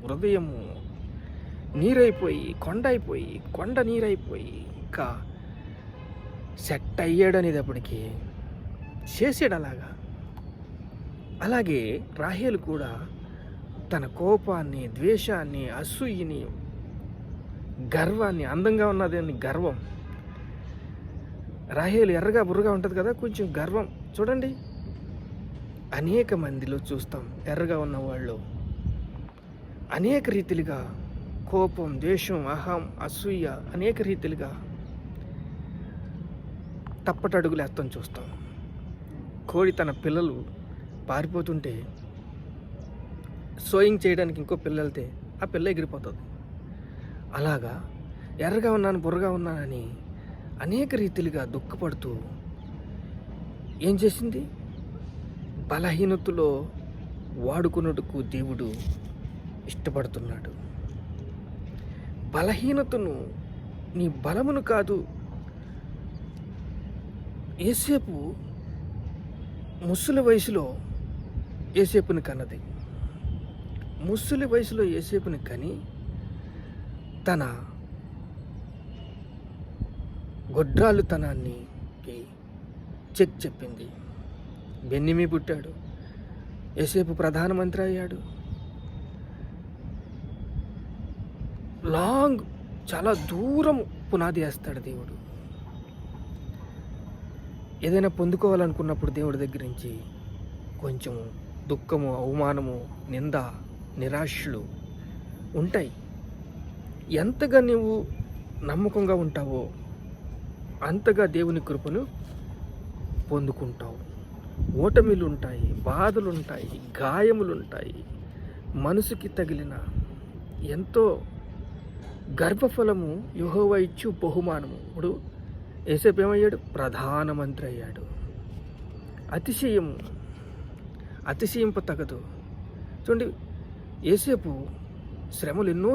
హృదయము నీరైపోయి, కొండ నీరైపోయి ఇంకా సెట్ అయ్యాడనేటప్పటికీ చేసాడు అలాగా. అలాగే రాహేలు కూడా తన కోపాన్ని, ద్వేషాన్ని, అసూయని, గర్వాన్ని, అందంగా ఉన్నదని గర్వం, రాహేలు ఎర్రగా బుర్రగా ఉంటుంది కదా, కొంచెం గర్వం చూడండి. అనేక మందిలో చూస్తాం ఎర్రగా ఉన్నవాళ్ళు అనేక రీతిలుగా కోపం, ద్వేషం, అహం, అసూయ అనేక రీతిలుగా తప్పటడుగులు ఎత్తం చూస్తాం. కోడి తన పిల్లలు పారిపోతుంటే సోయింగ్ చేయడానికి ఇంకో పిల్ల వెళ్తే ఆ పిల్ల ఎగిరిపోతుంది. అలాగా ఎర్రగా ఉన్నాను, బుర్రగా ఉన్నానని అనేక రీతిలుగా దుఃఖపడుతూ ఏం చేసింది? బలహీనతలో వాడుకున్నట్టుకు దేవుడు ఇష్టపడుతున్నాడు. బలహీనతను, నీ బలమును కాదు. యేసేపు ముసలి వయసులో యేసేపుని కన్నది. ముసలి వయసులో యేసేపుని కని తన గొడ్రాలుతనాన్ని చెప్పింది. బెన్నిమి పుట్టాడు, యేసేపు ప్రధానమంత్రి అయ్యాడు. చాలా దూరం పునాది వేస్తాడు దేవుడు. ఏదైనా పొందుకోవాలనుకున్నప్పుడు దేవుడి దగ్గర నుంచి కొంచెం దుఃఖము, అవమానము, నింద, నిరాశలు ఉంటాయి. ఎంతగా నువ్వు నమ్మకంగా ఉంటావో అంతగా దేవుని కృపను పొందుకుంటావు. ఓటమిలు ఉంటాయి, బాధలు ఉంటాయి, గాయములు ఉంటాయి. మనసుకి తగిలిన ఎంతో గర్భఫలము యెహోవా ఇచ్చు బహుమానము. ఇప్పుడు యేసేపు ఏమయ్యాడు? ప్రధానమంత్రి అయ్యాడు. అతిశయింప తగదు. చూడండి, యేసేపు శ్రమలు ఎన్నో